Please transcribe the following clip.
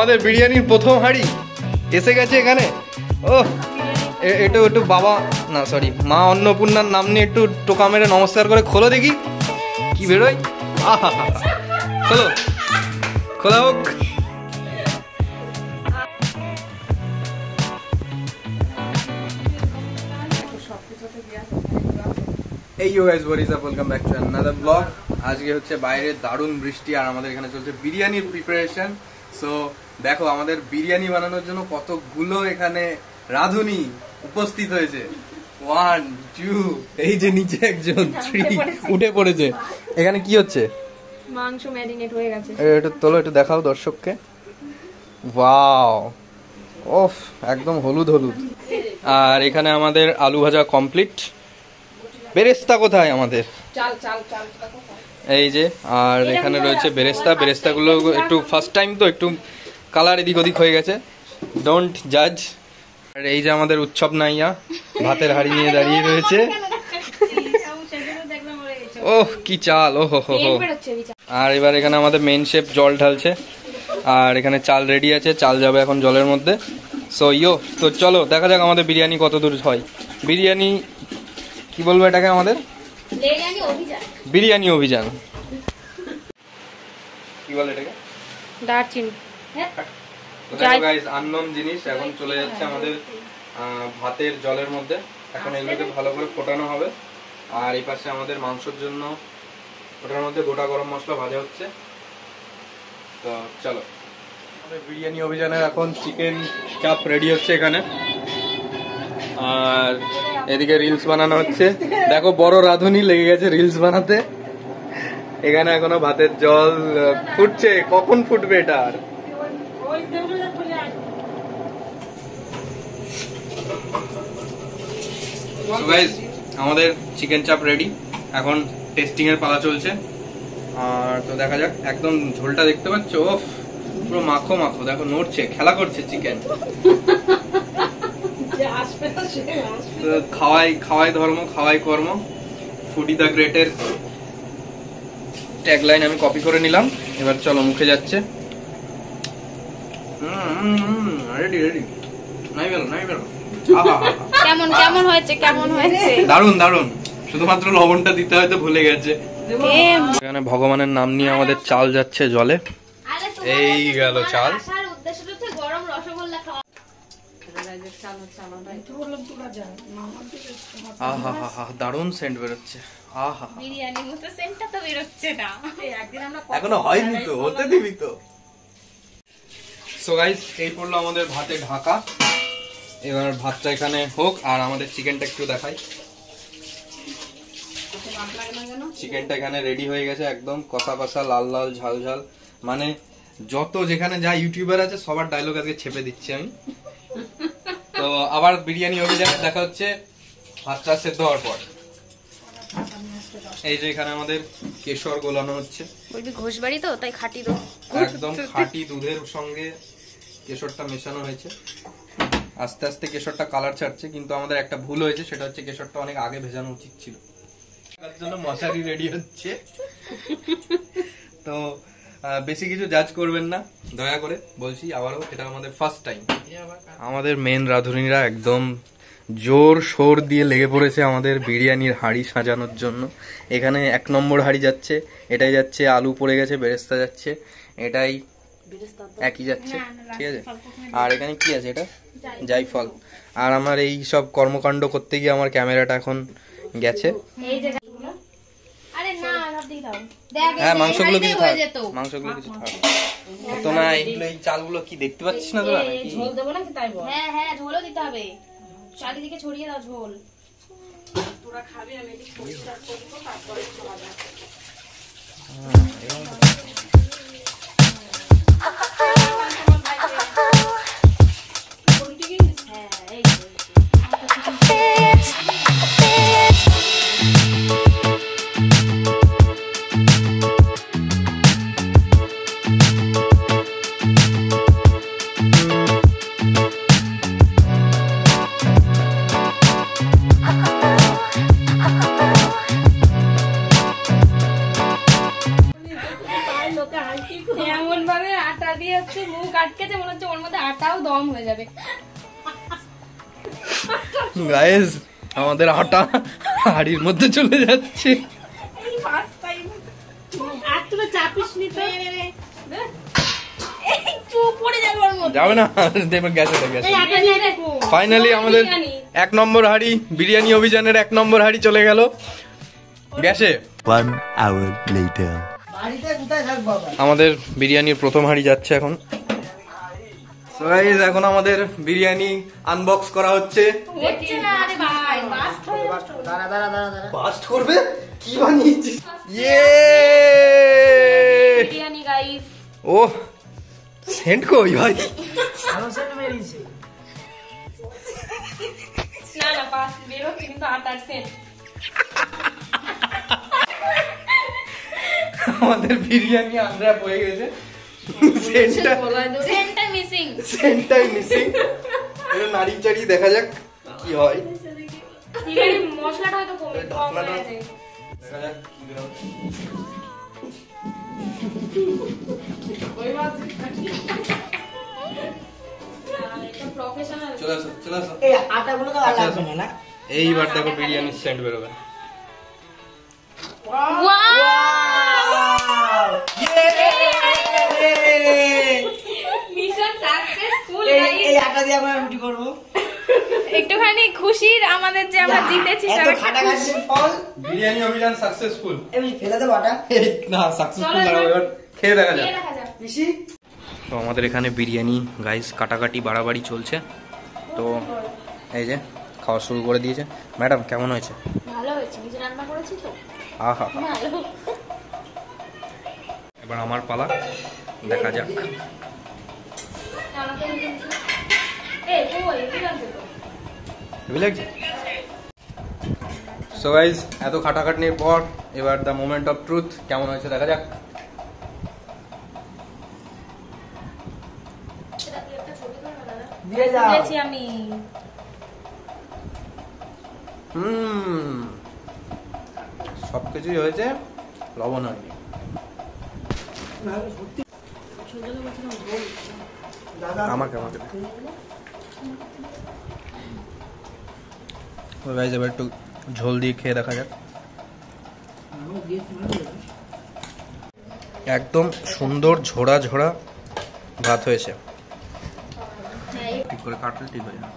আমাদের বিরিয়ানির প্রথম হাঁড়ি এসে গেছে এখানে। ও একটু একটু বাবা না সরি মা অন্নপূর্ণার নাম নিয়ে একটু টোকা মেরে নমস্কার করে খোলো দেখি কি বেরোয়। আহা খোলো, খোলা হোক। এই you guys what is up, welcome back to another blog. আজকে হচ্ছে বাইরে দারুণ বৃষ্টি আর আমাদের এখানে চলছে বিরিয়ানির প্রিপারেশন। সো দেখো আমাদের বিরিয়ানি বানানোর জন্য কতগুলো এখানে রাঁধুনি উপস্থিত হয়েছে। 1 2 এই যে নিচে একজন 3 উঠে পড়েছে। এখানে কি হচ্ছে? মাংস ম্যারিনেট হয়ে গেছে। এটা তোলো, একটু দেখাও দর্শককে। ওয়াও, ওফ একদম হলুদ হলুদ। আর এখানে আমাদের আলু ভাজা কমপ্লিট। বেরেস্তা কোথায় আমাদের? এই যে, আর এখানে রয়েছে বেরেস্তা। বেরেস্তাগুলো একটু ফার্স্ট টাইম তো একটু কালার এদিক ওদিক হয়ে গেছে, ডোন্ট জাজ। আর এই যে আমাদের উৎসব নাইয়া ভাতের হাঁড়ি নিয়ে দাঁড়িয়ে রয়েছে। ওহ কি চাল, ও হো হো। আর এবার এখানে আমাদের মেন শেফ জল ঢালছে আর এখানে চাল রেডি আছে, চাল যাবে এখন জলের মধ্যে। সো তো চলো দেখা যাক আমাদের বিরিয়ানি কত দূর হয়। বিরিয়ানি কি বলবো এটাকে আমাদের? বিরিয়ানি অভিযান কি বলে এটাকে? দারচিনি। গাইস আননোন জিনিস এখন চলে যাচ্ছে আমাদের ভাতের জলের মধ্যে। এখন এগুলোকে ভালো করে ফোটানো হবে। আর এই পাশে আমাদের মাংসের জন্য ওটার মধ্যে গোটা গরম মশলা ভাজা হচ্ছে। তো চলো আমাদের বিরিয়ানি অভিযানের এখন চিকেন চাপ রেডি হচ্ছে এখানে। আর এদিকে রিলস বানানো হচ্ছে। দেখো বড় রাঁধুনি লেগে গেছে রিলস বানাতে। এখানে এখনো ভাতের জল ফুটছে, কখন ফুটবে এটা? আর আমাদের চিকেন চাপ রেডি, এখন টেস্টিং এর পালা চলছে। আর তো দেখা যাক। একদম ঝোলটা দেখতে পাচ্ছ, ওফ পুরো মাখো মাখো। দেখো নড়ছে, খেলা করছে চিকেন। খাওয়াই খাওয়াই ধর্ম, খাওয়াই কর্ম। ফুডি দ্য গ্রেটের ট্যাগলাইন আমি কপি করে নিলাম। এবার চলো মুখে যাচ্ছে। Ready ready. নাই বেরো নাই বেরো। কেমন কেমন হয়েছে, কেমন হয়েছে? দারুন দারুন। শুধুমাত্র লবণটা দিতে হয়তো ভুলে গেছে। এখানে ভগবানের নাম নিয়ে আমাদের চাল যাচ্ছে জলে। এই গেল চাল। আহা হা হা, দারুণ সেন্ট বেরোচ্ছে। আহা বিরিয়ানির মতো সেন্টটা তো বেরোচ্ছে না। এখনো হয়নি তো, হতে দিবি তো। সো গাইস এই পড়লো আমাদের ভাতে ঢাকা। এবার ভাতটা এখানে হোক আর আমাদের চিকেনটা একটু দেখাই। চিকেনটা এখানে রেডি হয়ে গেছে, একদম কষা কষা, লাল লাল, ঝাল ঝাল। মানে যত যেখানে যা ইউটিউবার আছে সবার ডায়লগ আজকে ছেপে দিচ্ছি আমি। তো আবার বিরিয়ানি অভিযানে দেখা হচ্ছে ভাতটা সেদ্ধ হওয়ার পর। এই যে এখানে আমাদের কেশর গোলানো হচ্ছে। বলবি ঘোষবাড়ি তো, তাই খাঁটি দুধ, একদম খাঁটি দুধের সঙ্গে কেশরটা মেশানো হয়েছে। আস্তে আস্তে কেশরটা কালার ছাড়ছে, কিন্তু আমাদের একটা ভুল হয়েছে, সেটা হচ্ছে কেশরটা অনেক আগে ভেজানো উচিত ছিল। তার জন্য মশারি রেডি হচ্ছে। তো বেশি কিছু জাজ করবেন না দয়া করে বলছি আবারও, এটা আমাদের ফার্স্ট টাইম। আমাদের মেন রাঁধুনিরা একদম জোর শোর দিয়ে লেগে পড়েছে আমাদের বিরিয়ানির হাঁড়ি সাজানোর জন্য। এখানে 1 নম্বর হাঁড়ি যাচ্ছে, এটাই যাচ্ছে আলু পড়ে গেছে, বেরেস্তা যাচ্ছে, এটাই একই যাচ্ছে, ঠিক আছে। আর এখানে কি আছে? এটা জায়ফল। আর আমার এই সব কর্মকাণ্ড করতে গিয়ে আমার ক্যামেরাটা এখন গেছে। হ্যাঁ মাংসগুলো কিছু থাক, মাংসগুলো কিছু থাক তো না। এইগুলো এই চালগুলো কি দেখতে পাচ্ছিস না তোরা? ঝোল দেবো নাকি তাই বল? হ্যাঁ হ্যাঁ ঝোলও দিতে হবে, চারিদিকে ছড়িয়ে দাও ঝোল। তোরা খাবি, আমি এদিকে পরিষ্কার করব, তারপরে খাওয়া যাবে। যাচ্ছে, মুখ আটকেছে, মনে হচ্ছে ওর মধ্যে আটাও দম হয়ে যাবে। গাইস আমাদের আটা হাড়ির মধ্যে চলে যাচ্ছে। এই ফার্স্ট টাইম। আর তুই চাপিস নি তো। এই চুপ পড়ে যাবে ওর মধ্যে। যাবে না, দেবে গ্যাসে গ্যাসে। এই আটা দিয়ে দেখো। ফাইনালি আমাদের 1 নম্বর হাড়ি, বিরিয়ানি অভিযানের 1 নম্বর হাড়ি চলে গেল গ্যাসে। 1 hour later. আমাদের বিরিয়ানির প্রথম হাড়ি যাচ্ছে এখন। সো গাইস এখন আমাদের বিরিয়ানি আনবক্স করা হচ্ছে। হচ্ছে না আরে ভাই, বাস্ট হয়ে যাচ্ছে। বাস্ট করবে? কি বানিয়েছিস? ইয়ে! বিরিয়ানি গাইস। ও সেন্ট কই ভাই? না না বাস্ট বের হচ্ছে কিন্তু আটার সেন্ট। আমাদের বিরিয়ানি আনর‍্যাপ হয়ে গেছে। সেন্টটা মিসিং। সেন্টটাই মিসিং। এটা নাড়ি চাড়ি দেখা যাক কি হয়। বিরিয়ানি মশলাটা হয়তো কম হয়েছে। দেখা যাক কি বের হয়। এটা প্রফেশনাল। চলে আসো চলে আসো। এই আটাগুলো তো আর লাগবে না, না? এইবার দেখো বিরিয়ানির সেন্ট বেরোবে। মিশন সাকসেসফুল এই গাইস। আটা দিয়ে আমরা রুটি করবো। একটুখানি খুশির আমাদের যে আমরা জিতেছি এত সেটা খাটাখাটির ফল। বিরিয়ানি অভিযান সাকসেসফুল। আমি ফেলে দেবো আটা। না সাকসেসফুল না, এবার খেয়ে দেখা যাক। দেখা যাক। পিসি তো আমাদের এখানে বিরিয়ানি গাইস কাটাকাটি বাড়াবাড়ি চলছে। তো এই যে খাওয়া শুরু করে দিয়েছে। ম্যাডাম কেমন হয়েছে? ভালো হয়েছে, নিজে রান্না করেছি তো আহা ভালো। এবার আমার পালা, দেখা যাক। এই কই কি লাগছে তো? হেভি লাগছে। সো গাইস এত খাটাখাটনির পর এবার দ্য মোমেন্ট অফ ট্রুথ, কেমন হয়েছে দেখা যাক। সেটা দিয়ে একটা ছবি করে না দাদা। দিয়ে যাও। দিয়েছি আমি। সবকিছুই হয়েছে, লবণ হয়নি। আমাকে আমাকে গাইস এবার একটু ঝোল দিয়ে খেয়ে দেখা যাক। একদম সুন্দর ঝোড়া ঝোড়া ভাত হয়েছে। ঠিক করে কাটলে ঠিক হয়ে যাবে।